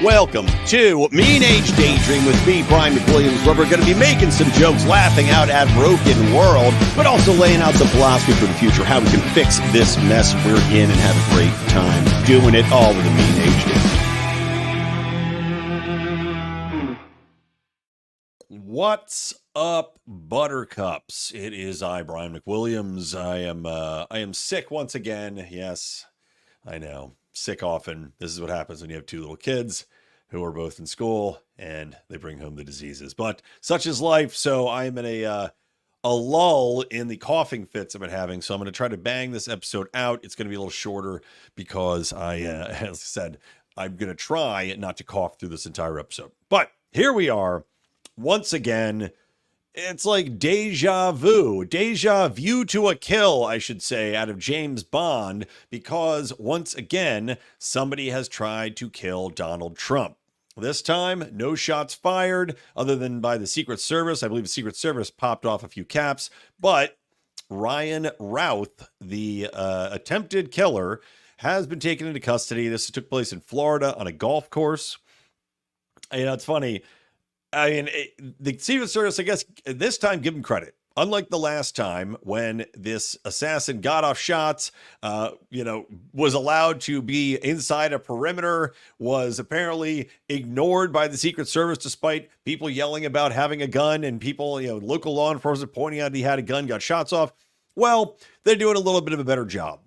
Welcome to Mean Age Daydream with me, Brian McWilliams, where we're going to be making some jokes, laughing out at broken world, but also laying out the philosophy for the future, how we can fix this mess we're in and have a great time doing it all with a Mean Age Daydream. What's up, buttercups? It is I, Brian McWilliams. I am sick once again. Yes, I know. Sick often. This is what happens when you have two little kids who are both in school and they bring home the diseases. But such is life. So I'm in a lull in the coughing fits I've been having. So I'm going to try to bang this episode out. It's going to be a little shorter because as I said, I'm going to try not to cough through this entire episode. But here we are once again. It's like deja vu to a kill, I should say, out of James Bond, because once again, somebody has tried to kill Donald Trump. This time, no shots fired other than by the Secret Service. I believe the Secret Service popped off a few caps, but Ryan Routh, the attempted killer, has been taken into custody. This took place in Florida on a golf course. You know, it's funny. I mean, the Secret Service, I guess, this time, give them credit. Unlike the last time when this assassin got off shots, was allowed to be inside a perimeter, was apparently ignored by the Secret Service despite people yelling about having a gun and people, local law enforcement pointing out he had a gun, got shots off. Well, they're doing a little bit of a better job.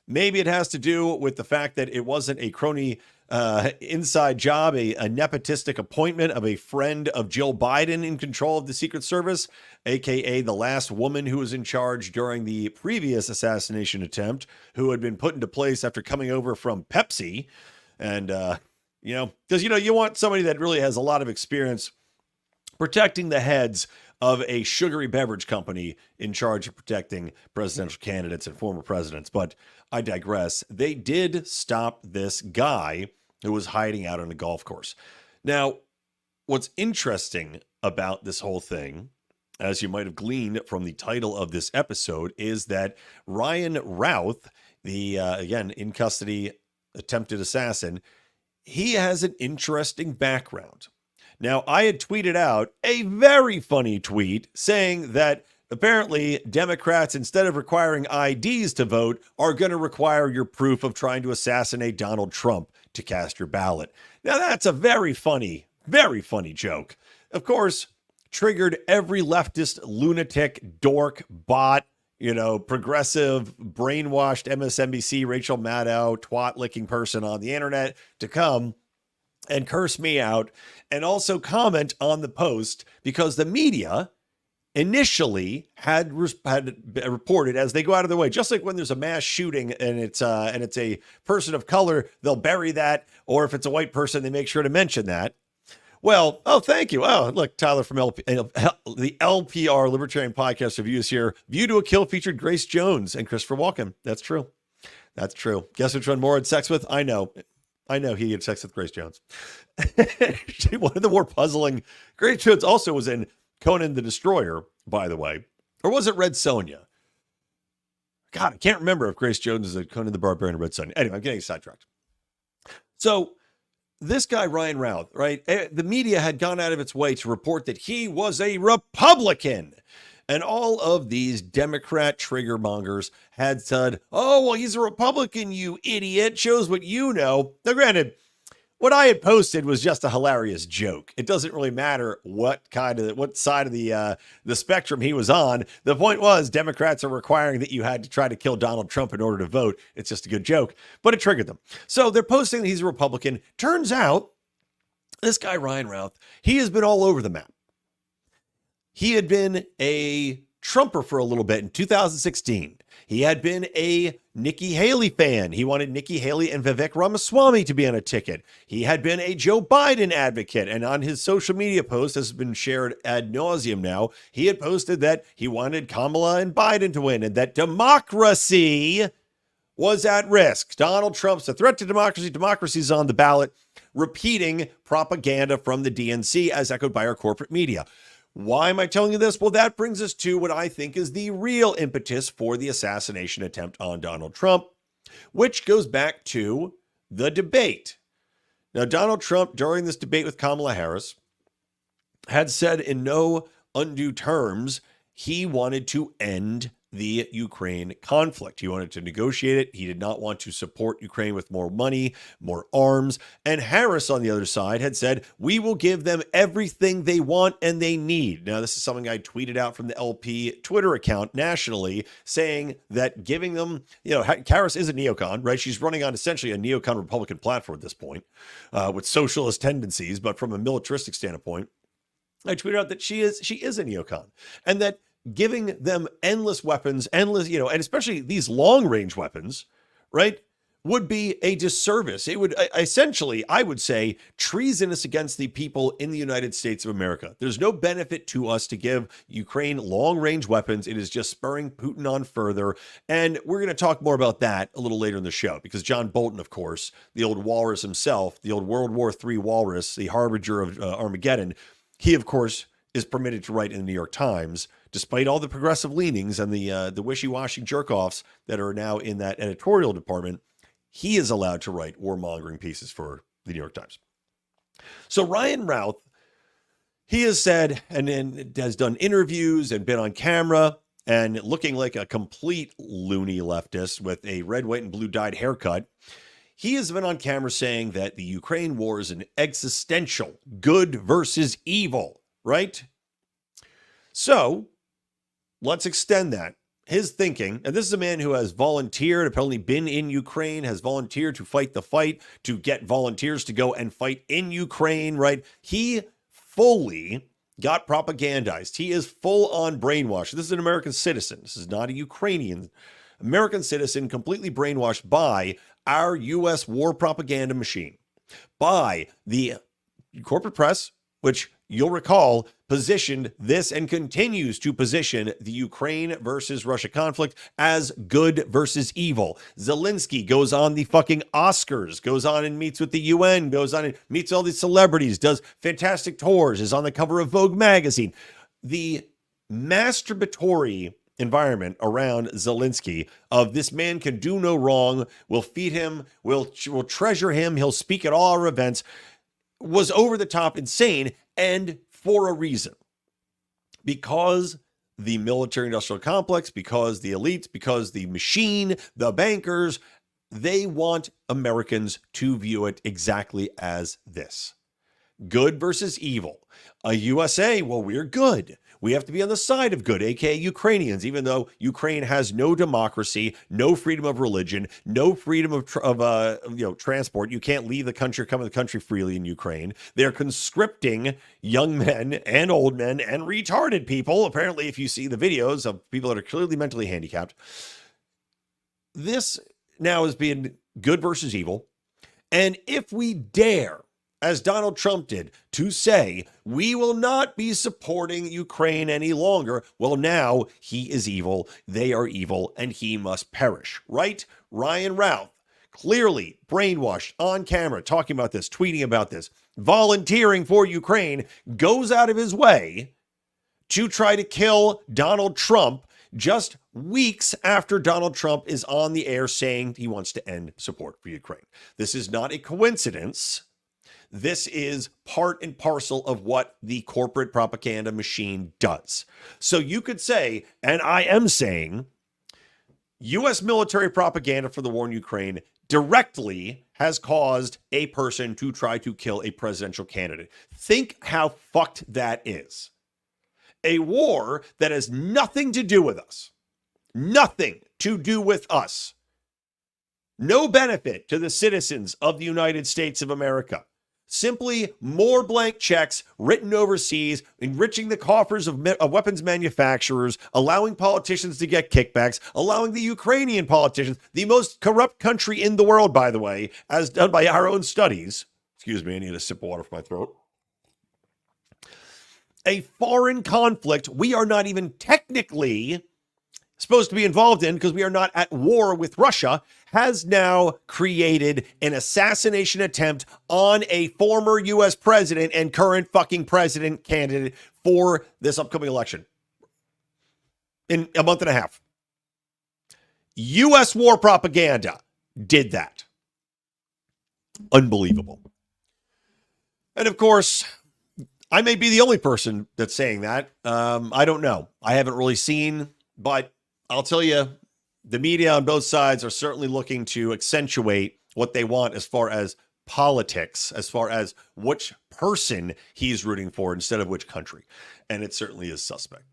Maybe it has to do with the fact that it wasn't a crony inside job, a nepotistic appointment of a friend of Jill Biden in control of the Secret Service, aka the last woman who was in charge during the previous assassination attempt, who had been put into place after coming over from Pepsi. And, because, you want somebody that really has a lot of experience protecting the heads of a sugary beverage company in charge of protecting presidential candidates and former presidents. But I digress. They did stop this guy who was hiding out on a golf course. Now, what's interesting about this whole thing, as you might have gleaned from the title of this episode, is that Ryan Routh, the, again, in custody attempted assassin, he has an interesting background. Now, I had tweeted out a very funny tweet saying that apparently Democrats, instead of requiring IDs to vote, are going to require your proof of trying to assassinate Donald Trump to cast your ballot. Now, that's a very funny joke. Of course, triggered every leftist lunatic, dork, bot, progressive, brainwashed MSNBC, Rachel Maddow, twat-licking person on the internet to come and curse me out and also comment on the post, because the media initially had reported, as they go out of their way, just like when there's a mass shooting and it's a person of color, they'll bury that, or if it's a white person, they make sure to mention that. Well, oh, thank you. Oh, look, Tyler from the LPR Libertarian Podcast Reviews here. View to a Kill featured Grace Jones and Christopher Walken. That's true. Guess which one Moore had sex with? I know he had sex with Grace Jones. One of the more puzzling. Grace Jones also was in Conan the Destroyer, by the way. Or was it Red Sonja? God, I can't remember if Grace Jones is a Conan the Barbarian or Red Sonja. Anyway, I'm getting sidetracked. So this guy, Ryan Routh, right? The media had gone out of its way to report that he was a Republican. And all of these Democrat trigger mongers had said, oh, well, he's a Republican, you idiot. Shows what you know. Now, granted, what I had posted was just a hilarious joke. It doesn't really matter what side of the spectrum he was on. The point was, Democrats are requiring that you had to try to kill Donald Trump in order to vote. It's just a good joke, but it triggered them. So they're posting that he's a Republican. Turns out, this guy, Ryan Routh, he has been all over the map. He had been a Trumper for a little bit in 2016. He had been a Nikki Haley fan. He wanted Nikki Haley and Vivek Ramaswamy to be on a ticket. He had been a Joe Biden advocate. And on his social media post, as has been shared ad nauseum now, he had posted that he wanted Kamala and Biden to win and that democracy was at risk. Donald Trump's a threat to democracy. Democracy's on the ballot, repeating propaganda from the DNC as echoed by our corporate media. Why am I telling you this? Well, that brings us to what I think is the real impetus for the assassination attempt on Donald Trump, which goes back to the debate. Now, Donald Trump, during this debate with Kamala Harris, had said in no undue terms he wanted to end the Ukraine conflict. He wanted to negotiate it. He did not want to support Ukraine with more money, more arms. And Harris, on the other side, had said, we will give them everything they want and they need. Now, this is something I tweeted out from the LP Twitter account nationally, saying that giving them, Harris is a neocon, right? She's running on essentially a neocon Republican platform at this point, with socialist tendencies, but from a militaristic standpoint. I tweeted out that she is a neocon, and that giving them endless weapons, and especially these long range weapons, right, would be a disservice. It would essentially, I would say, treasonous against the people in the United States of America. There's no benefit to us to give Ukraine long range weapons. It is just spurring Putin on further. And we're going to talk more about that a little later in the show, because John Bolton, of course, the old walrus himself, the old World War III walrus, the harbinger of Armageddon, he, of course, is permitted to write in the New York Times, despite all the progressive leanings and the wishy-washy jerk-offs that are now in that editorial department. He is allowed to write warmongering pieces for the New York Times. So Ryan Routh, he has said and has done interviews and been on camera and looking like a complete loony leftist with a red, white, and blue dyed haircut. He has been on camera saying that the Ukraine war is an existential good versus evil, right? So let's extend that. His thinking, and this is a man who has volunteered, apparently been in Ukraine, has volunteered to fight the fight, to get volunteers to go and fight in Ukraine, right? He fully got propagandized. He is full on brainwashed. This is an American citizen. This is not a Ukrainian. American citizen, completely brainwashed by our U.S. war propaganda machine, by the corporate press, which you'll recall positioned this and continues to position the Ukraine versus Russia conflict as good versus evil. Zelensky goes on the fucking Oscars, goes on and meets with the UN, goes on and meets all these celebrities, does fantastic tours, is on the cover of Vogue magazine. The masturbatory environment around Zelensky of this man can do no wrong, we'll feed him, we'll treasure him, he'll speak at all our events, was over the top insane, and for a reason. Because the military industrial complex, because the elites, because the machine, the bankers, they want Americans to view it exactly as this. Good versus evil. A USA, well, we're good. We have to be on the side of good, aka Ukrainians, even though Ukraine has no democracy, no freedom of religion, no freedom of transport. You can't leave the country, come to the country freely in Ukraine. They're conscripting young men and old men and retarded people. Apparently, if you see the videos of people that are clearly mentally handicapped, this now is being good versus evil. And if we dare, as Donald Trump did, to say, we will not be supporting Ukraine any longer, well, now he is evil, they are evil, and he must perish, right? Ryan Routh, clearly brainwashed on camera, talking about this, tweeting about this, volunteering for Ukraine, goes out of his way to try to kill Donald Trump just weeks after Donald Trump is on the air saying he wants to end support for Ukraine. This is not a coincidence. This is part and parcel of what the corporate propaganda machine does. So you could say, and I am saying, U.S. military propaganda for the war in Ukraine directly has caused a person to try to kill a presidential candidate. Think how fucked that is. A war that has nothing to do with us. Nothing to do with us. No benefit to the citizens of the United States of America. Simply more blank checks written overseas, enriching the coffers of weapons manufacturers, allowing politicians to get kickbacks, allowing the Ukrainian politicians, the most corrupt country in the world, by the way, as done by our own studies. Excuse me, I need a sip of water for my throat. A foreign conflict we are not even technically supposed to be involved in because we are not at war with Russia, has now created an assassination attempt on a former U.S. president and current fucking president candidate for this upcoming election in a month and a half. U.S. war propaganda did that. Unbelievable. And of course, I may be the only person that's saying that. I don't know. I haven't really seen, but I'll tell you, the media on both sides are certainly looking to accentuate what they want as far as politics, as far as which person he's rooting for instead of which country. And it certainly is suspect.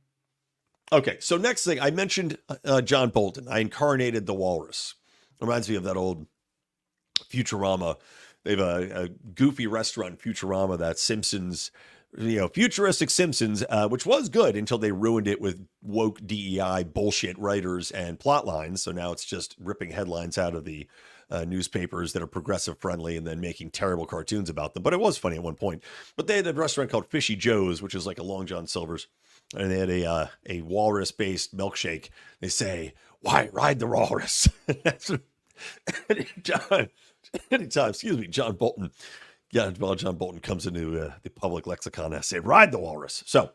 Okay, so next thing, I mentioned John Bolton. I incarnated the walrus. Reminds me of that old Futurama. They have a goofy restaurant, Futurama, that Simpsons, futuristic Simpsons, which was good until they ruined it with woke DEI bullshit writers and plot lines. So now it's just ripping headlines out of the newspapers that are progressive friendly and then making terrible cartoons about them. But it was funny at one point. But they had a restaurant called Fishy Joe's, which is like a Long John Silver's. And they had a walrus-based milkshake. They say, "Why ride the walrus?" That's John Bolton. Yeah, well, John Bolton comes into the public lexicon and say, "Ride the walrus." So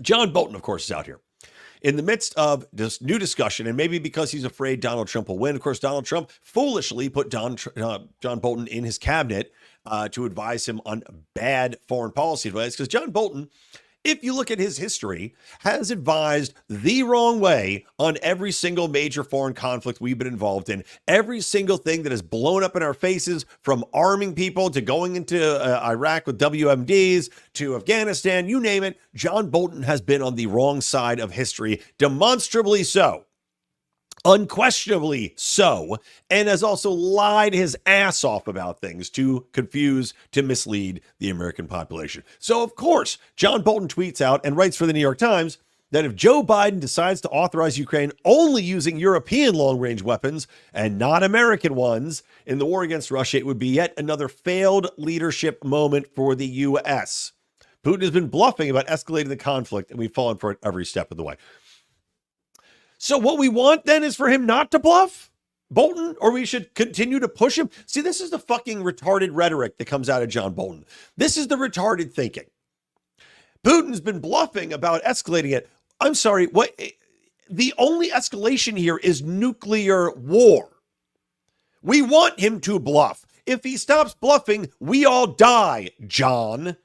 John Bolton, of course, is out here in the midst of this new discussion, and maybe because he's afraid Donald Trump will win. Of course, Donald Trump foolishly put John Bolton in his cabinet to advise him on bad foreign policy advice, because John Bolton, if you look at his history, has advised the wrong way on every single major foreign conflict we've been involved in. Every single thing that has blown up in our faces, from arming people to going into Iraq with WMDs to Afghanistan, you name it, John Bolton has been on the wrong side of history, demonstrably so. Unquestionably so, and has also lied his ass off about things to confuse, to mislead the American population. So, of course, John Bolton tweets out and writes for the New York Times that if Joe Biden decides to authorize Ukraine only using European long-range weapons and not American ones in the war against Russia, it would be yet another failed leadership moment for the U.S. Putin has been bluffing about escalating the conflict, and we've fallen for it every step of the way. So what we want then is for him not to bluff, Bolton, or we should continue to push him. See, this is the fucking retarded rhetoric that comes out of John Bolton. This is the retarded thinking. Putin's been bluffing about escalating it. I'm sorry, what? The only escalation here is nuclear war. We want him to bluff. If he stops bluffing, we all die, John.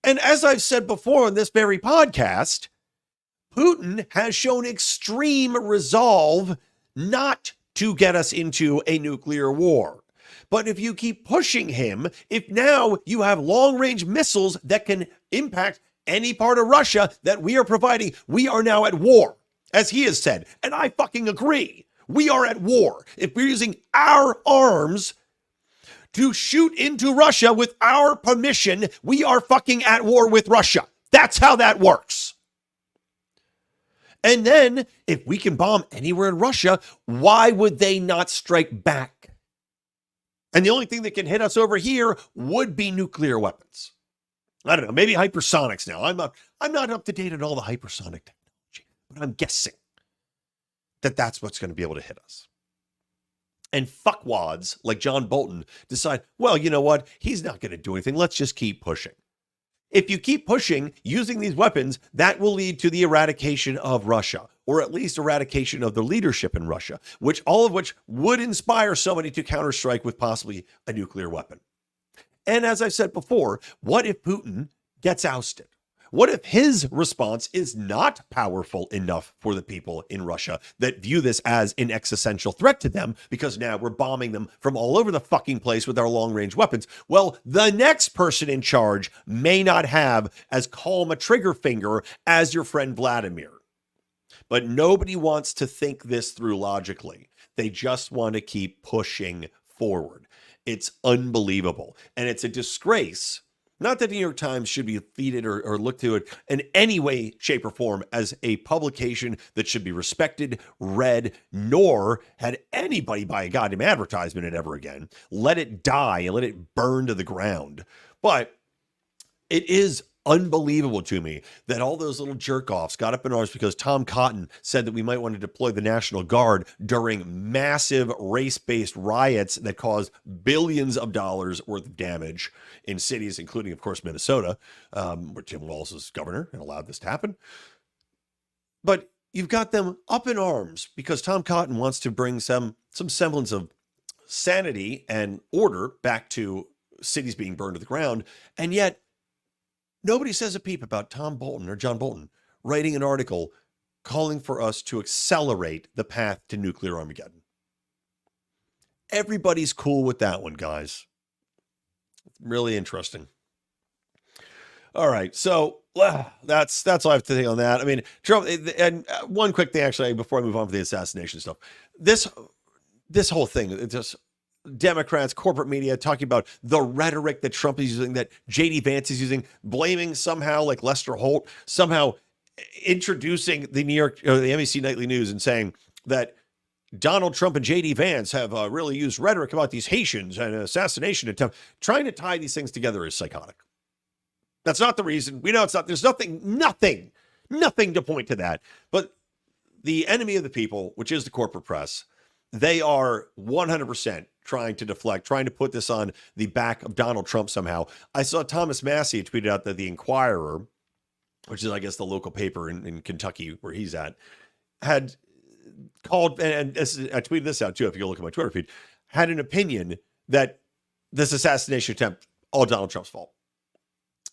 And as I've said before on this very podcast, Putin has shown extreme resolve not to get us into a nuclear war. But if you keep pushing him, if now you have long-range missiles that can impact any part of Russia that we are providing, we are now at war, as he has said. And I fucking agree. We are at war. If we're using our arms to shoot into Russia with our permission, we are fucking at war with Russia. That's how that works. And then, if we can bomb anywhere in Russia, why would they not strike back? And the only thing that can hit us over here would be nuclear weapons. I don't know, maybe hypersonics now. I'm not up to date on all the hypersonic technology, but I'm guessing that that's what's going to be able to hit us. And fuckwads like John Bolton decide, well, you know what? He's not going to do anything. Let's just keep pushing. If you keep pushing using these weapons, that will lead to the eradication of Russia, or at least eradication of the leadership in Russia, all of which would inspire somebody to counterstrike with possibly a nuclear weapon. And as I've said before, what if Putin gets ousted? What if his response is not powerful enough for the people in Russia that view this as an existential threat to them, because now we're bombing them from all over the fucking place with our long-range weapons? Well, the next person in charge may not have as calm a trigger finger as your friend Vladimir. But nobody wants to think this through logically. They just want to keep pushing forward. It's unbelievable. And it's a disgrace. Not that the New York Times should be feeded or looked to it in any way, shape, or form as a publication that should be respected, read, nor had anybody buy a goddamn advertisement in it ever again. Let it die and let it burn to the ground. But it is unbelievable to me that all those little jerk-offs got up in arms because Tom Cotton said that we might want to deploy the National Guard during massive race-based riots that caused billions of dollars worth of damage in cities, including, of course, Minnesota, where Tim Walz is governor and allowed this to happen. But you've got them up in arms because Tom Cotton wants to bring some semblance of sanity and order back to cities being burned to the ground. And yet nobody says a peep about Tom Bolton or John Bolton writing an article calling for us to accelerate the path to nuclear Armageddon. Everybody's cool with that one, guys. Really interesting. All right, so that's all I have to think on that. I mean, Trump, and one quick thing actually before I move on to the assassination stuff. This whole thing, it's just Democrats, corporate media talking about the rhetoric that Trump is using, that JD Vance is using, blaming somehow like Lester Holt, somehow introducing the New York or the NBC Nightly News and saying that Donald Trump and JD Vance have really used rhetoric about these Haitians and an assassination attempt. Trying to tie these things together is psychotic. That's not the reason. We know it's not. There's nothing to point to that. But the enemy of the people, which is the corporate press, they are 100% trying to deflect, trying to put this on the back of Donald Trump somehow. I saw Thomas Massey tweeted out that the Inquirer, which is, I guess, the local paper in Kentucky where he's at, had called, and I tweeted this out too, if you go look at my Twitter feed, had an opinion that this assassination attempt, all Donald Trump's fault.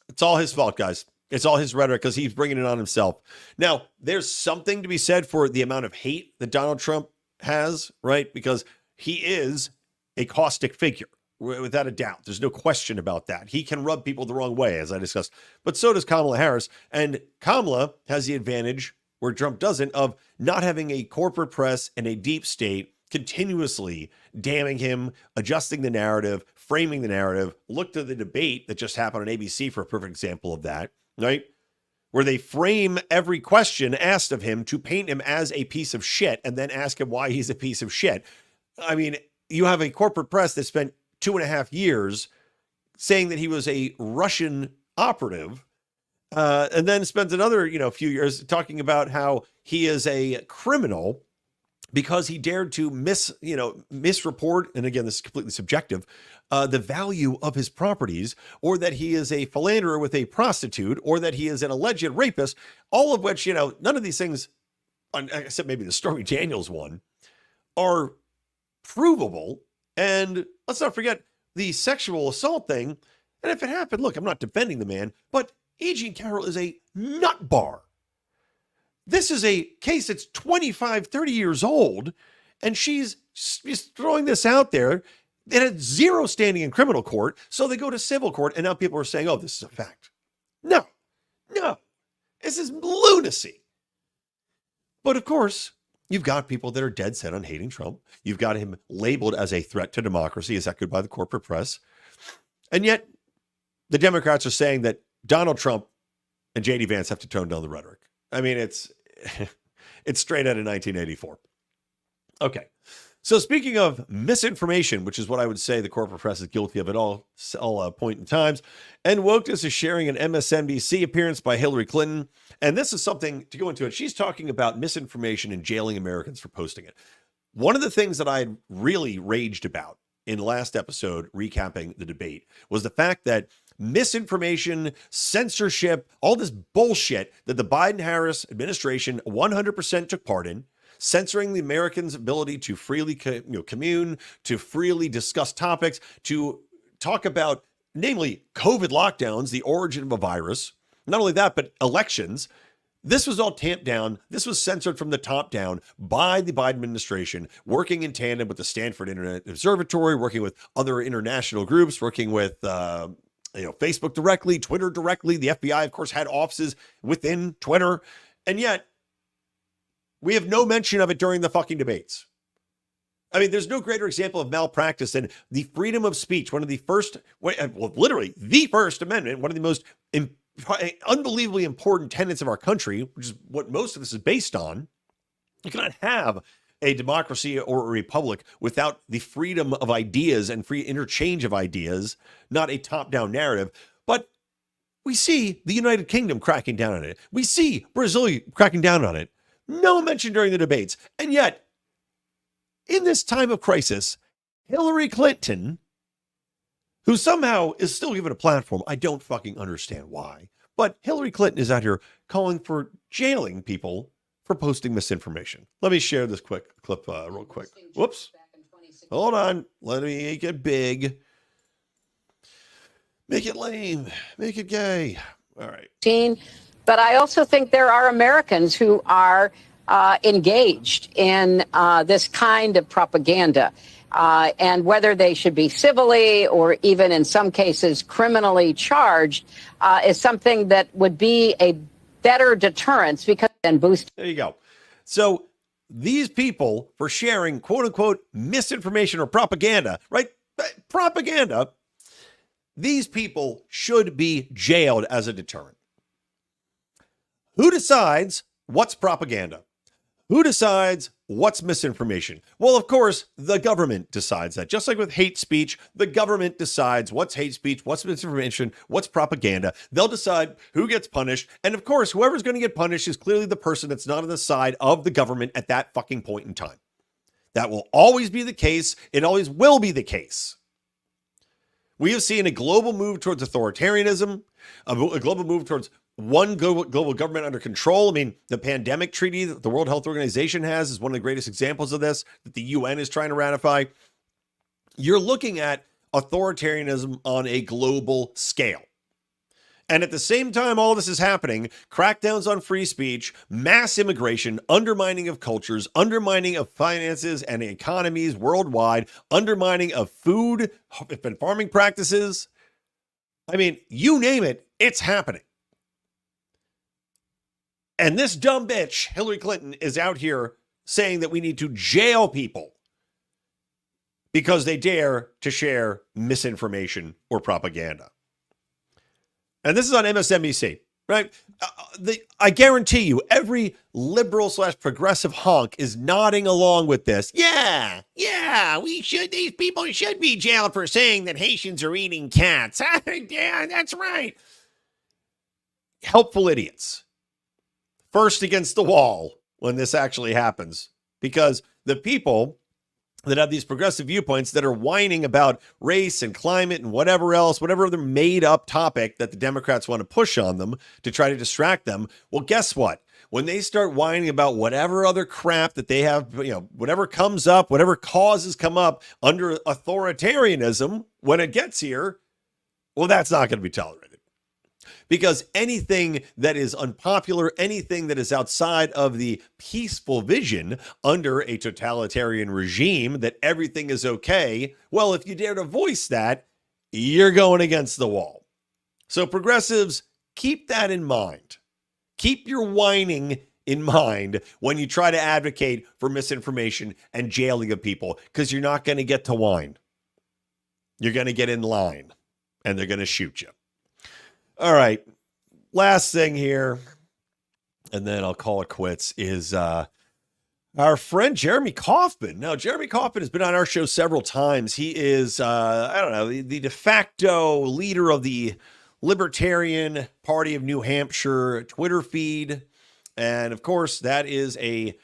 It's all his fault, guys. It's all his rhetoric because he's bringing it on himself. Now, there's something to be said for the amount of hate that Donald Trump has, right? Because he is a caustic figure, without a doubt. There's no question about that. He can rub people the wrong way, as I discussed. But so does Kamala Harris. And Kamala has the advantage, where Trump doesn't, of not having a corporate press and a deep state continuously damning him, adjusting the narrative, framing the narrative. Look to the debate that just happened on ABC for a perfect example of that, right? Where they frame every question asked of him to paint him as a piece of shit and then ask him why he's a piece of shit. I mean, you have a corporate press that spent 2.5 years saying that he was a Russian operative, and then spends another, few years talking about how he is a criminal because he dared to misreport, and again, this is completely subjective, the value of his properties, or that he is a philanderer with a prostitute, or that he is an alleged rapist, all of which, none of these things, except maybe the Stormy Daniels one, are provable. And let's not forget the sexual assault thing. And if it happened, look, I'm not defending the man, but E. Jean Carroll is a nut bar. This is a case that's 25, 30 years old, and she's throwing this out there. It had zero standing in criminal court, so they go to civil court, and now people are saying, oh, this is a fact. No, this is lunacy. But of course, you've got people that are dead set on hating Trump. You've got him labeled as a threat to democracy, as echoed by the corporate press. And yet, the Democrats are saying that Donald Trump and JD Vance have to tone down the rhetoric. I mean, it's straight out of 1984. Okay. So speaking of misinformation, which is what I would say the corporate press is guilty of at all point in times, and wokeness is sharing an MSNBC appearance by Hillary Clinton. And this is something to go into it. She's talking about misinformation and jailing Americans for posting it. One of the things that I had really raged about in the last episode, recapping the debate, was the fact that misinformation, censorship, all this bullshit that the Biden-Harris administration 100% took part in, censoring the Americans' ability to freely commune, to freely discuss topics, to talk about, namely, COVID lockdowns, the origin of a virus. Not only that, but elections. This was all tamped down. This was censored from the top down by the Biden administration, working in tandem with the Stanford Internet Observatory, working with other international groups, working with Facebook directly, Twitter directly. The FBI, of course, had offices within Twitter. And yet, we have no mention of it during the fucking debates. I mean, there's no greater example of malpractice than the freedom of speech, one of the first, literally the First Amendment, one of the most unbelievably important tenets of our country, which is what most of this is based on. You cannot have a democracy or a republic without the freedom of ideas and free interchange of ideas, not a top-down narrative. But we see the United Kingdom cracking down on it. We see Brazil cracking down on it. No mention during the debates. And yet, in this time of crisis, Hillary Clinton, who somehow is still given a platform, I don't fucking understand why, but Hillary Clinton is out here calling for jailing people for posting misinformation. Let me share this quick clip real quick. Whoops. Hold on. Let me make it big. Make it lame. Make it gay. All right. But I also think there are Americans who are engaged in this kind of propaganda. And whether they should be civilly or even in some cases criminally charged is something that would be a better deterrence because then boost. There you go. So these people, for sharing quote unquote misinformation or propaganda, right? Propaganda, these people should be jailed as a deterrent. Who decides what's propaganda? Who decides what's misinformation? Well, of course, the government decides that. Just like with hate speech, the government decides what's hate speech, what's misinformation, what's propaganda. They'll decide who gets punished. And of course, whoever's going to get punished is clearly the person that's not on the side of the government at that fucking point in time. That will always be the case. It always will be the case. We have seen a global move towards authoritarianism, a global move towards one global government under control. I mean, the pandemic treaty that the World Health Organization has is one of the greatest examples of this, that the UN is trying to ratify. You're looking at authoritarianism on a global scale. And at the same time all this is happening, crackdowns on free speech, mass immigration, undermining of cultures, undermining of finances and economies worldwide, undermining of food and farming practices. I mean, you name it, it's happening. And this dumb bitch, Hillary Clinton, is out here saying that we need to jail people because they dare to share misinformation or propaganda. And this is on MSNBC, right? I guarantee you, every liberal / progressive honk is nodding along with this. Yeah, these people should be jailed for saying that Haitians are eating cats. Yeah, that's right. Helpful idiots. First against the wall when this actually happens, because the people that have these progressive viewpoints that are whining about race and climate and whatever else, whatever other made up topic that the Democrats want to push on them to try to distract them. Well, guess what? When they start whining about whatever other crap that they have, whatever comes up, whatever causes come up under authoritarianism, when it gets here, well, that's not going to be tolerated. Because anything that is unpopular, anything that is outside of the peaceful vision under a totalitarian regime that everything is okay, well, if you dare to voice that, you're going against the wall. So progressives, keep that in mind. Keep your whining in mind when you try to advocate for misinformation and jailing of people, because you're not going to get to whine. You're going to get in line, and they're going to shoot you. All right, last thing here, and then I'll call it quits, is our friend Jeremy Kaufman. Now, Jeremy Kaufman has been on our show several times. He is, the de facto leader of the Libertarian Party of New Hampshire Twitter feed. And, of course, that is a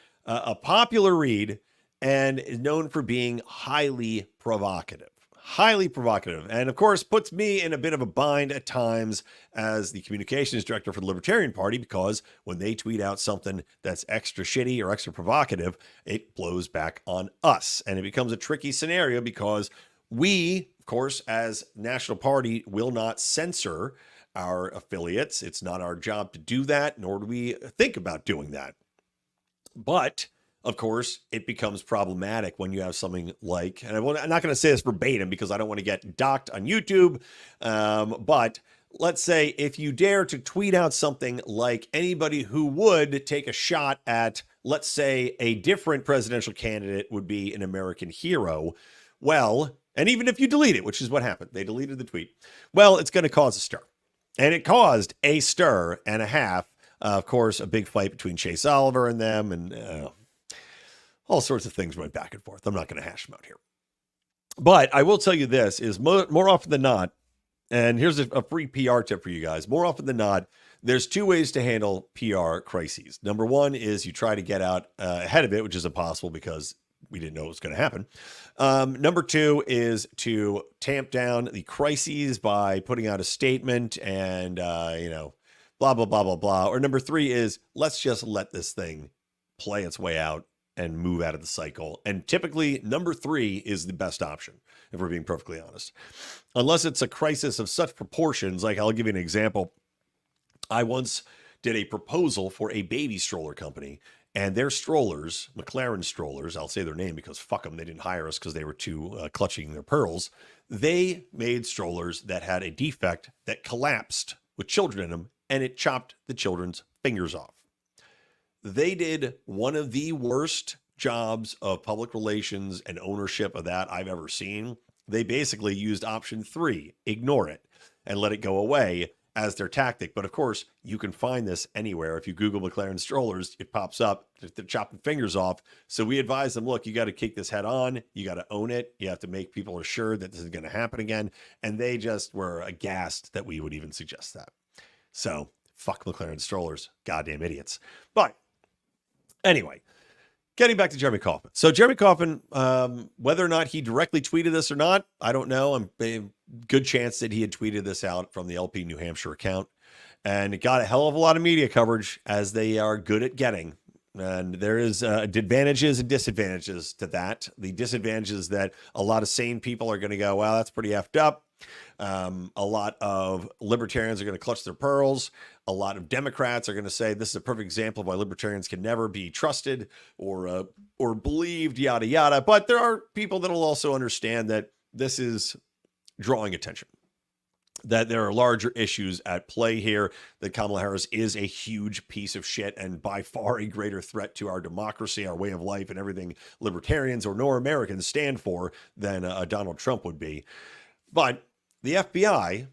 popular read and is known for being highly provocative. Highly provocative, and of course puts me in a bit of a bind at times as the communications director for the Libertarian Party, because when they tweet out something that's extra shitty or extra provocative, it blows back on us, and it becomes a tricky scenario because we, of course, as National Party, will not censor our affiliates. It's not our job to do that, nor do we think about doing that. But of course, it becomes problematic when you have something like, and I'm not going to say this verbatim because I don't want to get docked on YouTube, but let's say if you dare to tweet out something like anybody who would take a shot at, let's say, a different presidential candidate would be an American hero, well, and even if you delete it, which is what happened, they deleted the tweet, well, it's going to cause a stir. And it caused a stir and a half, of course, a big fight between Chase Oliver and them, and all sorts of things went back and forth. I'm not going to hash them out here. But I will tell you this, is more often than not, and here's a free PR tip for you guys, more often than not, there's two ways to handle PR crises. Number one is you try to get out ahead of it, which is impossible because we didn't know it was going to happen. Number two is to tamp down the crises by putting out a statement and, blah, blah, blah, blah, blah. Or number three is let's just let this thing play its way out and move out of the cycle. And typically, number 3 is the best option, if we're being perfectly honest. Unless it's a crisis of such proportions, like I'll give you an example. I once did a proposal for a baby stroller company, and their strollers, McLaren strollers, I'll say their name because fuck them, they didn't hire us because they were too clutching their pearls. They made strollers that had a defect that collapsed with children in them, and it chopped the children's fingers off. They did one of the worst jobs of public relations and ownership of that I've ever seen. They basically used option 3, ignore it, and let it go away as their tactic. But of course, you can find this anywhere. If you Google McLaren strollers, it pops up. They're chopping fingers off. So we advise them, look, you got to kick this head on. You got to own it. You have to make people assured that this is going to happen again. And they just were aghast that we would even suggest that. So fuck McLaren strollers, goddamn idiots. But anyway, getting back to Jeremy Kaufman. So Jeremy Kaufman, whether or not he directly tweeted this or not, I don't know. I'm a good chance that he had tweeted this out from the LP New Hampshire account, and it got a hell of a lot of media coverage, as they are good at getting. And there is advantages and disadvantages to that. The disadvantages that a lot of sane people are going to go, wow, that's pretty effed up. A lot of libertarians are going to clutch their pearls. A lot of Democrats are going to say this is a perfect example of why libertarians can never be trusted or believed, yada, yada. But there are people that will also understand that this is drawing attention, that there are larger issues at play here, that Kamala Harris is a huge piece of shit and by far a greater threat to our democracy, our way of life, and everything libertarians or nor Americans stand for than Donald Trump would be. But the FBI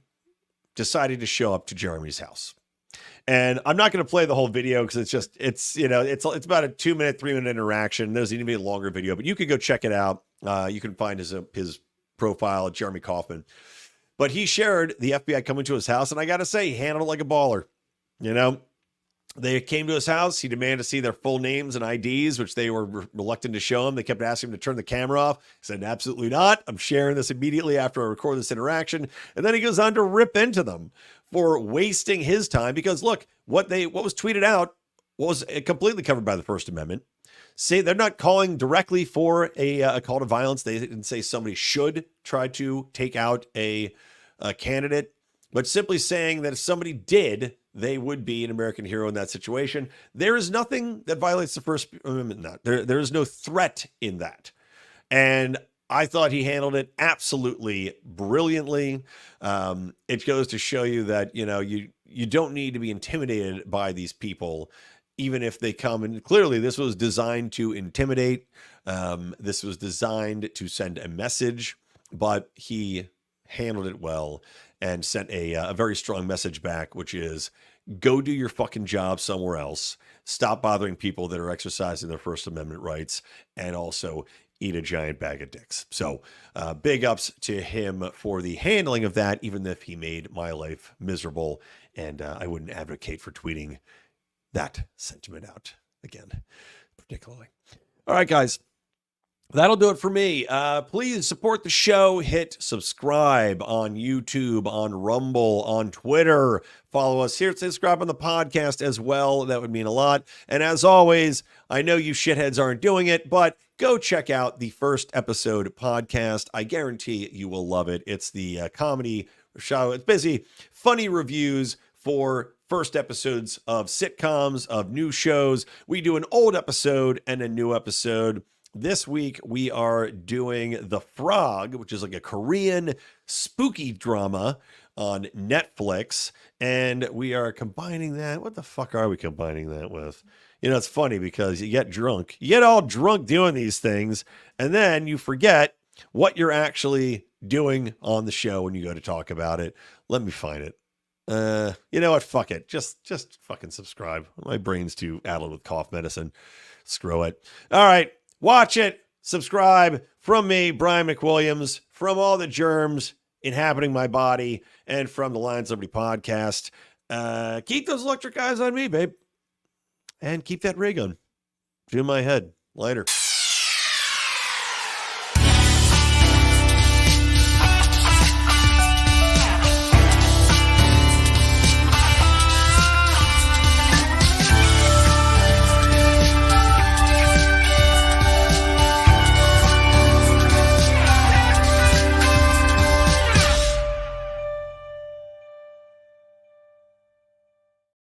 decided to show up to Jeremy's house. And I'm not going to play the whole video because it's about a 2-minute, 3-minute interaction. There's even a longer video, but you can go check it out. You can find his profile at Jeremy Kaufman. But he shared the FBI coming to his house, and I got to say, he handled it like a baller. You know, they came to his house. He demanded to see their full names and IDs, which they were reluctant to show him. They kept asking him to turn the camera off. He said, absolutely not. I'm sharing this immediately after I record this interaction. And then he goes on to rip into them for wasting his time because, look, what was tweeted out was completely covered by the First Amendment. Say they're not calling directly for a call to violence. They didn't say somebody should try to take out a candidate, but simply saying that if somebody did, they would be an American hero in that situation. There is nothing that violates the First Amendment. There is no threat in that. And I thought he handled it absolutely brilliantly. It goes to show you that, you don't need to be intimidated by these people, even if they come. And clearly this was designed to intimidate. This was designed to send a message, but he handled it well and sent a very strong message back, which is go do your fucking job somewhere else. Stop bothering people that are exercising their First Amendment rights, and also eat a giant bag of dicks. So big ups to him for the handling of that, even if he made my life miserable. And I wouldn't advocate for tweeting that sentiment out again, particularly. All right, guys. That'll do it for me. Please support the show. Hit subscribe on YouTube, on Rumble, on Twitter. Follow us here. Subscribe on the podcast as well. That would mean a lot. And as always, I know you shitheads aren't doing it, but go check out the First Episode podcast. I guarantee you will love it. It's the comedy show. It's busy, funny reviews for first episodes of sitcoms, of new shows. We do an old episode and a new episode. This week, we are doing The Frog, which is like a Korean spooky drama on Netflix. And we are combining that. What the fuck are we combining that with? It's funny because you get drunk. You get all drunk doing these things, and then you forget what you're actually doing on the show when you go to talk about it. Let me find it. You know what? Fuck it. Just fucking subscribe. My brain's too addled with cough medicine. Screw it. All right. Watch it, subscribe from me, Brian McWilliams, from all the germs inhabiting my body, and from the Lions Liberty podcast. Keep those electric eyes on me, babe. And keep that ray gun to my head. Later.